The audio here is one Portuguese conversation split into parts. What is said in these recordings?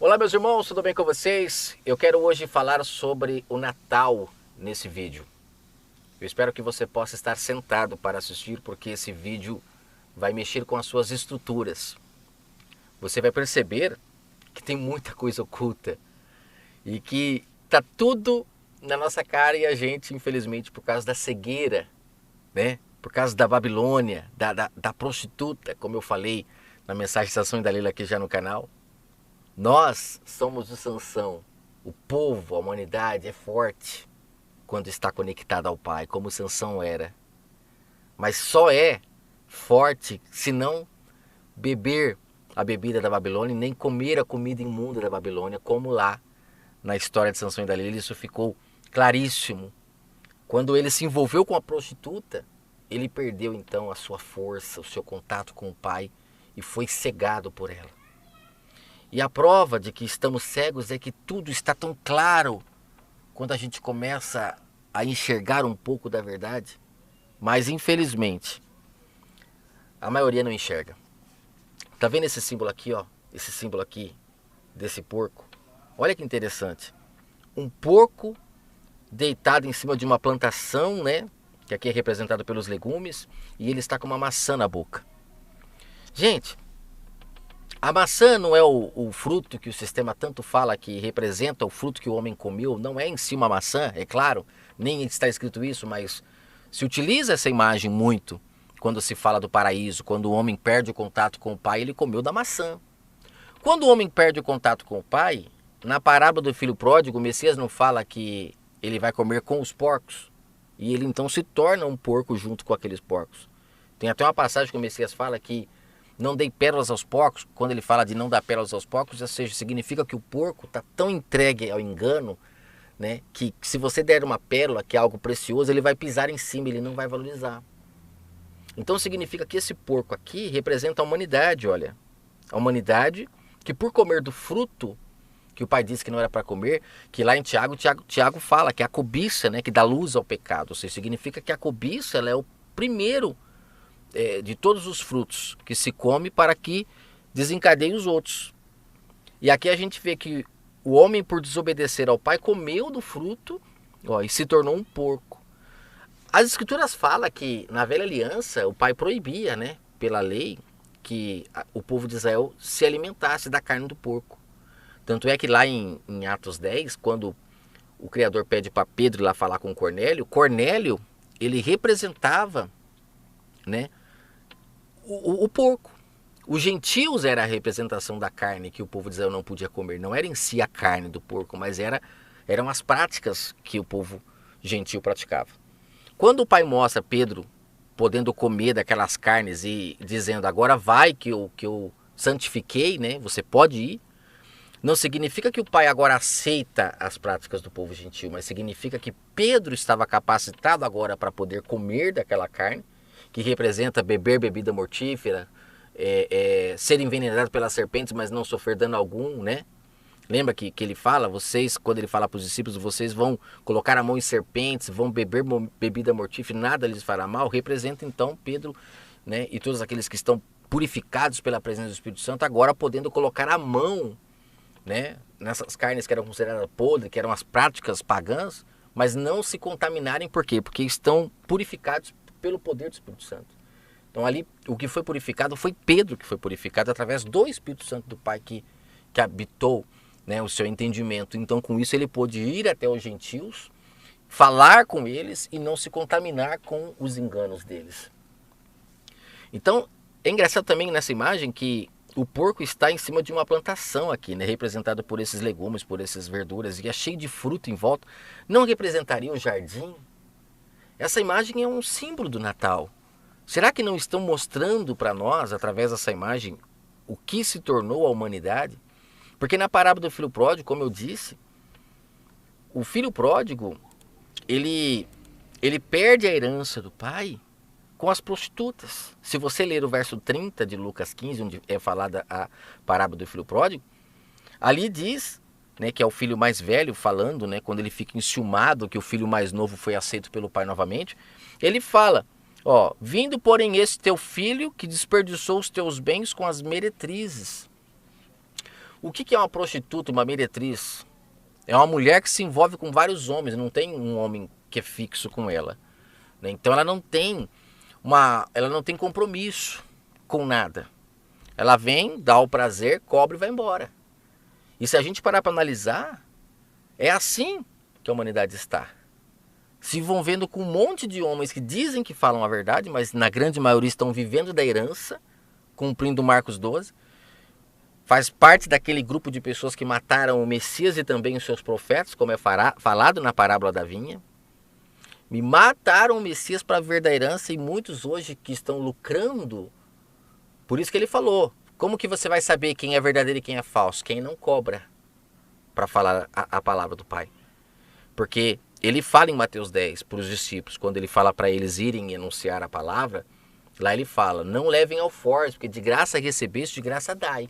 Olá meus irmãos, tudo bem com vocês? Eu quero hoje falar sobre o Natal nesse vídeo. Eu espero que você possa estar sentado para assistir, porque esse vídeo vai mexer com as suas estruturas. Você vai perceber que tem muita coisa oculta e que tá tudo na nossa cara e a gente, infelizmente, por causa da cegueira, né? Por causa da Babilônia, da prostituta, como eu falei na mensagem de Sansão e Dalila aqui já no canal. Nós somos o Sansão. O povo, a humanidade é forte quando está conectado ao Pai, como Sansão era. Mas só é forte se não beber a bebida da Babilônia e nem comer a comida imunda da Babilônia, como lá na história de Sansão e Dalila isso ficou claríssimo. Quando ele se envolveu com a prostituta, ele perdeu então a sua força, o seu contato com o Pai e foi cegado por ela. E a prova de que estamos cegos é que tudo está tão claro quando a gente começa a enxergar um pouco da verdade. Mas infelizmente, a maioria não enxerga. Tá vendo esse símbolo aqui, ó? Esse símbolo aqui desse porco? Olha que interessante. Um porco deitado em cima de uma plantação, né? Que aqui é representado pelos legumes. E ele está com uma maçã na boca. Gente, a maçã não é o fruto que o sistema tanto fala que representa o fruto que o homem comeu. Não é em si uma maçã, é claro. Nem está escrito isso, mas se utiliza essa imagem muito quando se fala do paraíso. Quando o homem perde o contato com o pai, ele comeu da maçã. Quando o homem perde o contato com o pai, na parábola do filho pródigo, o Messias não fala que ele vai comer com os porcos. E ele então se torna um porco junto com aqueles porcos. Tem até uma passagem que o Messias fala que não dei pérolas aos porcos. Quando ele fala de não dar pérolas aos porcos, ou seja, significa que o porco está tão entregue ao engano, né, que se você der uma pérola, que é algo precioso, ele vai pisar em cima, ele não vai valorizar. Então significa que esse porco aqui representa a humanidade, olha. A humanidade que por comer do fruto que o pai disse que não era para comer, que lá em Tiago fala que é a cobiça, né, que dá luz ao pecado. Ou seja, significa que a cobiça ela é o primeiro de todos os frutos que se come para que desencadeie os outros. E aqui a gente vê que o homem, por desobedecer ao pai, comeu do fruto, ó, e se tornou um porco. As escrituras falam que na velha aliança o pai proibia, né, pela lei, que o povo de Israel se alimentasse da carne do porco. Tanto é que lá em Atos 10, quando o Criador pede para Pedro ir lá falar com Cornélio, Cornélio ele representava, né, o porco. Os gentios era a representação da carne que o povo de Israel não podia comer. Não era em si a carne do porco, mas eram as práticas que o povo gentil praticava. Quando o pai mostra Pedro podendo comer daquelas carnes e dizendo agora vai que eu santifiquei, né? Você pode ir. Não significa que o pai agora aceita as práticas do povo gentil, mas significa que Pedro estava capacitado agora para poder comer daquela carne, que representa beber bebida mortífera, ser envenenado pelas serpentes, mas não sofrer dano algum, né? Lembra que ele fala, vocês, quando ele fala para os discípulos, vocês vão colocar a mão em serpentes, vão beber bebida mortífera, nada lhes fará mal. Representa então Pedro, né, e todos aqueles que estão purificados pela presença do Espírito Santo, agora podendo colocar a mão, né, nessas carnes que eram consideradas podres, que eram as práticas pagãs, mas não se contaminarem. Por quê? Porque estão purificados pelo poder do Espírito Santo. Então ali o que foi purificado foi Pedro que foi purificado através do Espírito Santo do Pai que habitou, né, o seu entendimento. Então com isso ele pôde ir até os gentios, falar com eles e não se contaminar com os enganos deles. Então é engraçado também nessa imagem que o porco está em cima de uma plantação aqui, né, representado por esses legumes, por essas verduras, e é cheio de fruto em volta. Não representaria um jardim? Essa imagem é um símbolo do Natal. Será que não estão mostrando para nós, através dessa imagem, o que se tornou a humanidade? Porque na parábola do filho pródigo, como eu disse, o filho pródigo, ele perde a herança do pai com as prostitutas. Se você ler o verso 30 de Lucas 15, onde é falada a parábola do filho pródigo, ali diz, né, que é o filho mais velho falando, né, quando ele fica enciumado que o filho mais novo foi aceito pelo pai novamente, ele fala, ó, vindo porém esse teu filho que desperdiçou os teus bens com as meretrizes. O que é uma prostituta, uma meretriz? É uma mulher que se envolve com vários homens, não tem um homem que é fixo com ela, né? Então ela não tem compromisso com nada. Ela vem, dá o prazer, cobra e vai embora. E se a gente parar para analisar, é assim que a humanidade está. Se envolvendo com um monte de homens que dizem que falam a verdade, mas na grande maioria estão vivendo da herança, cumprindo Marcos 12. Faz parte daquele grupo de pessoas que mataram o Messias e também os seus profetas, como é falado na parábola da vinha. Me mataram o Messias para viver da herança, e muitos hoje que estão lucrando. Por isso que ele falou, como que você vai saber quem é verdadeiro e quem é falso? Quem não cobra para falar a palavra do Pai. Porque ele fala em Mateus 10 para os discípulos, quando ele fala para eles irem anunciar a palavra, lá ele fala, não levem alforjes, porque de graça recebeste, de graça dai.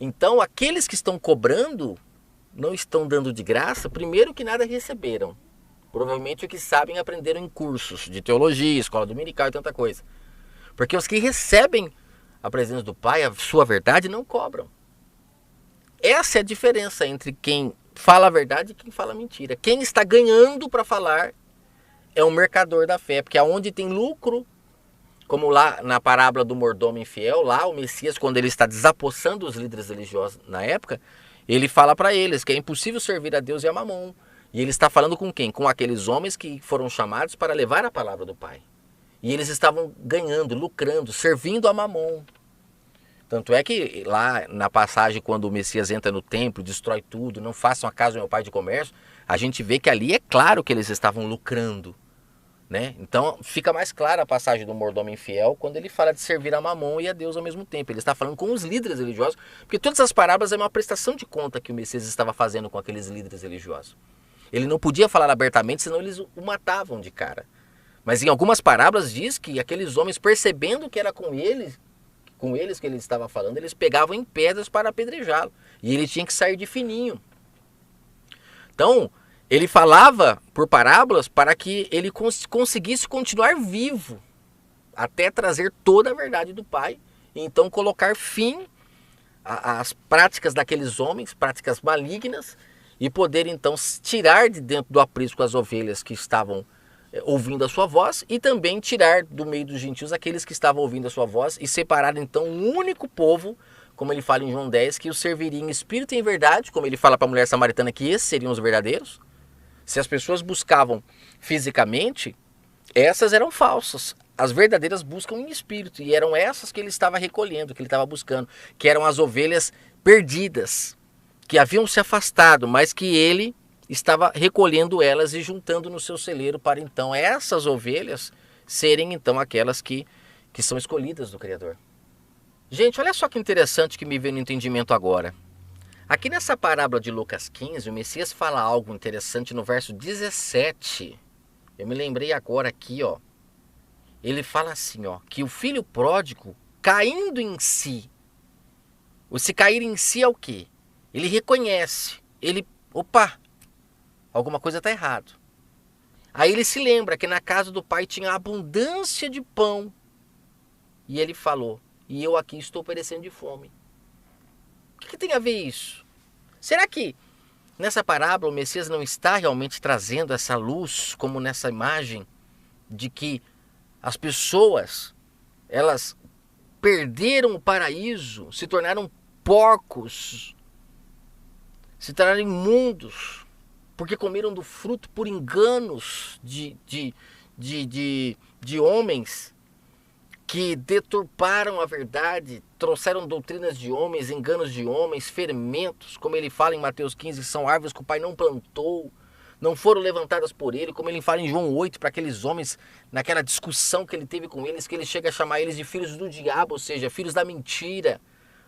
Então aqueles que estão cobrando, não estão dando de graça, primeiro que nada receberam. Provavelmente o que sabem aprenderam em cursos de teologia, escola dominical e tanta coisa. Porque os que recebem a presença do Pai, a sua verdade, não cobram. Essa é a diferença entre quem fala a verdade e quem fala mentira. Quem está ganhando para falar é um mercador da fé, porque aonde tem lucro, como lá na parábola do mordomo infiel, lá o Messias, quando ele está desapossando os líderes religiosos na época, ele fala para eles que é impossível servir a Deus e a Mamon. E ele está falando com quem? Com aqueles homens que foram chamados para levar a palavra do Pai. E eles estavam ganhando, lucrando, servindo a Mamon. Tanto é que lá na passagem, quando o Messias entra no templo, destrói tudo, não façam a casa do meu pai de comércio, a gente vê que ali é claro que eles estavam lucrando, né? Então fica mais clara a passagem do mordomo infiel quando ele fala de servir a Mamon e a Deus ao mesmo tempo. Ele está falando com os líderes religiosos, porque todas as parábolas é uma prestação de conta que o Messias estava fazendo com aqueles líderes religiosos. Ele não podia falar abertamente, senão eles o matavam de cara. Mas em algumas parábolas diz que aqueles homens, percebendo que era com eles que ele estava falando, eles pegavam em pedras para apedrejá-lo. E ele tinha que sair de fininho. Então, ele falava por parábolas para que ele conseguisse continuar vivo, até trazer toda a verdade do Pai, e então colocar fim às práticas daqueles homens, práticas malignas, e poder então tirar de dentro do aprisco as ovelhas que estavam ouvindo a sua voz, e também tirar do meio dos gentios aqueles que estavam ouvindo a sua voz, e separar então um único povo, como ele fala em João 10, que o serviria em espírito e em verdade, como ele fala para a mulher samaritana que esses seriam os verdadeiros. Se as pessoas buscavam fisicamente, essas eram falsas. As verdadeiras buscam em espírito, e eram essas que ele estava recolhendo, que ele estava buscando, que eram as ovelhas perdidas, que haviam se afastado, mas que ele estava recolhendo elas e juntando no seu celeiro para então essas ovelhas serem então aquelas que são escolhidas do Criador. Gente, olha só que interessante que me veio no entendimento agora. Aqui nessa parábola de Lucas 15, o Messias fala algo interessante no verso 17. Eu me lembrei agora aqui, ó. Ele fala assim, ó, que o filho pródigo, caindo em si. O se cair em si é o quê? Ele reconhece, opa, alguma coisa está errado. Aí ele se lembra que na casa do pai tinha abundância de pão. E ele falou, e eu aqui estou perecendo de fome. O que tem a ver isso? Será que nessa parábola o Messias não está realmente trazendo essa luz, como nessa imagem, de que as pessoas, elas perderam o paraíso, se tornaram porcos, se tornaram imundos, porque comeram do fruto por enganos de homens que deturparam a verdade, trouxeram doutrinas de homens, enganos de homens, fermentos, como ele fala em Mateus 15, são árvores que o Pai não plantou, não foram levantadas por ele, como ele fala em João 8, para aqueles homens, naquela discussão que ele teve com eles, que ele chega a chamar eles de filhos do diabo, ou seja, filhos da mentira.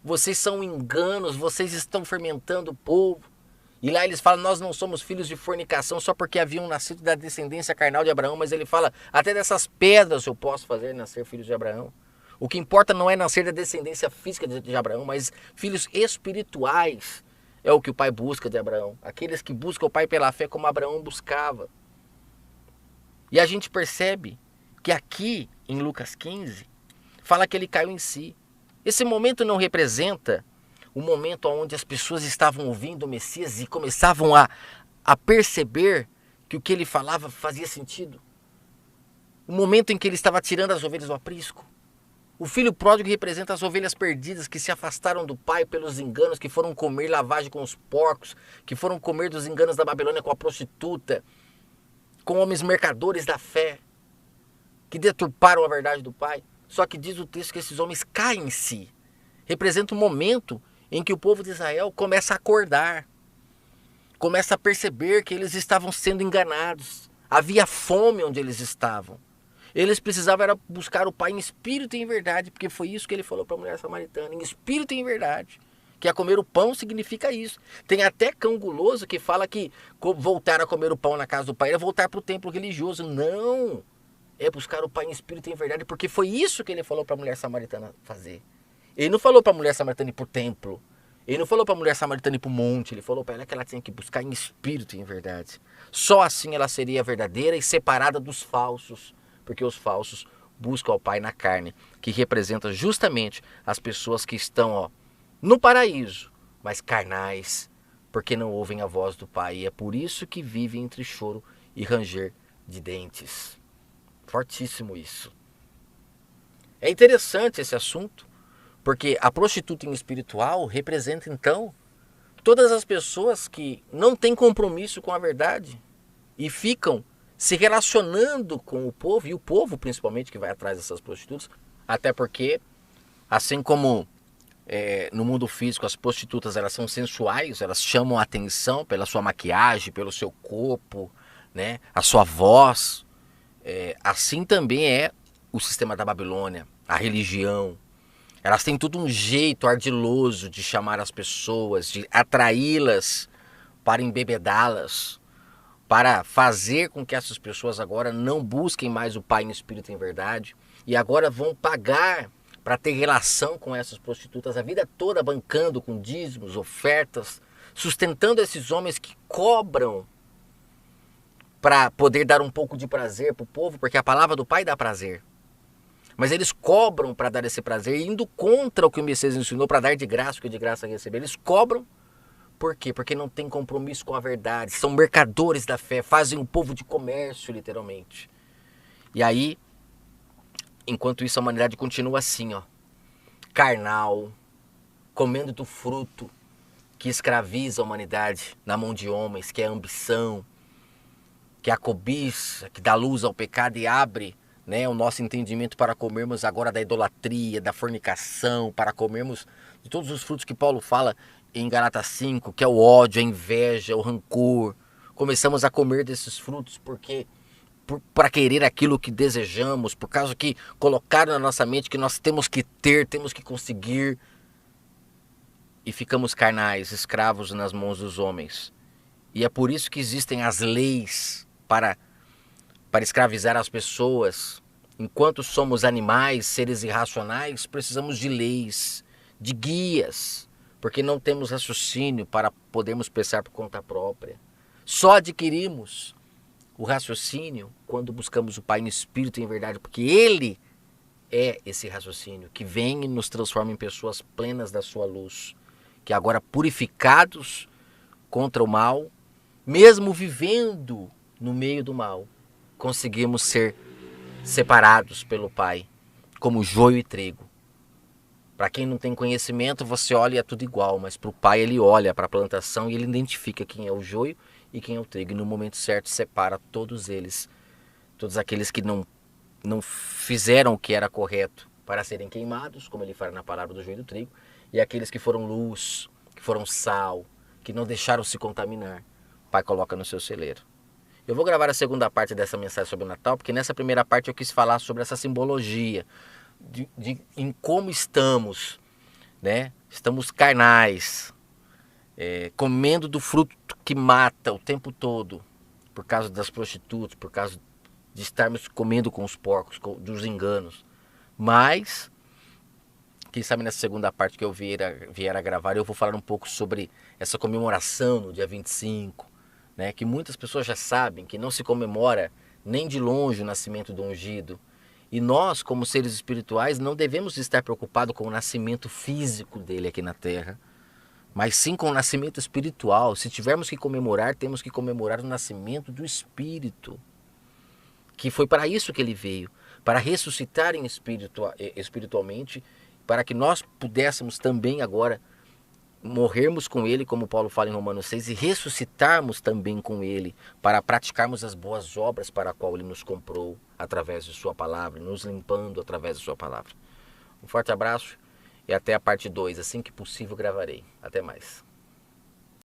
Vocês são enganos, vocês estão fermentando o povo. E lá eles falam, nós não somos filhos de fornicação só porque haviam nascido da descendência carnal de Abraão, mas ele fala, até dessas pedras eu posso fazer nascer filhos de Abraão. O que importa não é nascer da descendência física de Abraão, mas filhos espirituais é o que o Pai busca de Abraão. Aqueles que buscam o Pai pela fé como Abraão buscava. E a gente percebe que aqui em Lucas 15, fala que ele caiu em si. Esse momento não representa o momento onde as pessoas estavam ouvindo o Messias e começavam a perceber que o que ele falava fazia sentido. O momento em que ele estava tirando as ovelhas do aprisco. O filho pródigo representa as ovelhas perdidas que se afastaram do pai pelos enganos, que foram comer lavagem com os porcos, que foram comer dos enganos da Babilônia com a prostituta, com homens mercadores da fé, que deturparam a verdade do pai. Só que diz o texto que esses homens caem em si. Representa um momento em que o povo de Israel começa a acordar, começa a perceber que eles estavam sendo enganados. Havia fome onde eles estavam. Eles precisavam era buscar o Pai em espírito e em verdade, porque foi isso que ele falou para a mulher samaritana, em espírito e em verdade. Que a comer o pão significa isso. Tem até cão guloso que fala que voltar a comer o pão na casa do Pai é voltar para o templo religioso. Não! É buscar o Pai em espírito e em verdade, porque foi isso que ele falou para a mulher samaritana fazer. Ele não falou para a mulher samaritana ir para o templo. Ele não falou para a mulher samaritana ir para o monte. Ele falou para ela que ela tinha que buscar em espírito e em verdade. Só assim ela seria verdadeira e separada dos falsos. Porque os falsos buscam ao Pai na carne, que representa justamente as pessoas que estão no paraíso, mas carnais, porque não ouvem a voz do Pai. E é por isso que vivem entre choro e ranger de dentes. Fortíssimo isso. É interessante esse assunto, porque a prostituta em espiritual representa então todas as pessoas que não têm compromisso com a verdade e ficam se relacionando com o povo, e o povo principalmente que vai atrás dessas prostitutas, até porque, assim como no mundo físico as prostitutas elas são sensuais, elas chamam a atenção pela sua maquiagem, pelo seu corpo, né, a sua voz, assim também é o sistema da Babilônia, a religião. Elas têm tudo um jeito ardiloso de chamar as pessoas, de atraí-las para embebedá-las, para fazer com que essas pessoas agora não busquem mais o Pai em espírito e em verdade, e agora vão pagar para ter relação com essas prostitutas a vida toda, bancando com dízimos, ofertas, sustentando esses homens que cobram para poder dar um pouco de prazer para o povo, porque a palavra do Pai dá prazer. Mas eles cobram para dar esse prazer, indo contra o que o Messias ensinou para dar de graça o que de graça receber. Eles cobram. Por quê? Porque não tem compromisso com a verdade. São mercadores da fé, fazem um povo de comércio, literalmente. E aí, enquanto isso, a humanidade continua assim, carnal, comendo do fruto que escraviza a humanidade na mão de homens, que é a ambição, que é a cobiça, que dá luz ao pecado e abre, né, o nosso entendimento para comermos agora da idolatria, da fornicação, para comermos de todos os frutos que Paulo fala em Gálatas 5, que é o ódio, a inveja, o rancor. Começamos a comer desses frutos porque para querer aquilo que desejamos, por causa que colocaram na nossa mente que nós temos que ter, temos que conseguir. E ficamos carnais, escravos nas mãos dos homens. E é por isso que existem as leis para escravizar as pessoas. Enquanto somos animais, seres irracionais, precisamos de leis, de guias, porque não temos raciocínio para podermos pensar por conta própria. Só adquirimos o raciocínio quando buscamos o Pai no Espírito e em verdade, porque Ele é esse raciocínio que vem e nos transforma em pessoas plenas da sua luz, que agora purificados contra o mal, mesmo vivendo no meio do mal, conseguimos ser separados pelo Pai, como joio e trigo. Para quem não tem conhecimento, você olha e é tudo igual, mas para o Pai ele olha para a plantação e ele identifica quem é o joio e quem é o trigo. E no momento certo separa todos eles, todos aqueles que não fizeram o que era correto para serem queimados, como ele fala na palavra do joio e do trigo, e aqueles que foram luz, que foram sal, que não deixaram se contaminar. O Pai coloca no seu celeiro. Eu vou gravar a segunda parte dessa mensagem sobre o Natal, porque nessa primeira parte eu quis falar sobre essa simbologia, em como estamos, né? Estamos carnais, comendo do fruto que mata o tempo todo, por causa das prostitutas, por causa de estarmos comendo com os porcos, dos enganos. Mas, quem sabe nessa segunda parte que eu vier a gravar, eu vou falar um pouco sobre essa comemoração no dia 25, né? Que muitas pessoas já sabem que não se comemora nem de longe o nascimento do ungido. E nós, como seres espirituais, não devemos estar preocupados com o nascimento físico dele aqui na Terra. mas sim com o nascimento espiritual. Se tivermos que comemorar, temos que comemorar o nascimento do Espírito, que foi para isso que ele veio, para ressuscitar espiritualmente, para que nós pudéssemos também agora morrermos com ele, como Paulo fala em Romanos 6, e ressuscitarmos também com ele, para praticarmos as boas obras para a qual ele nos comprou através de sua palavra, nos limpando através de sua palavra. Um forte abraço e até a parte 2, assim que possível gravarei. Até mais.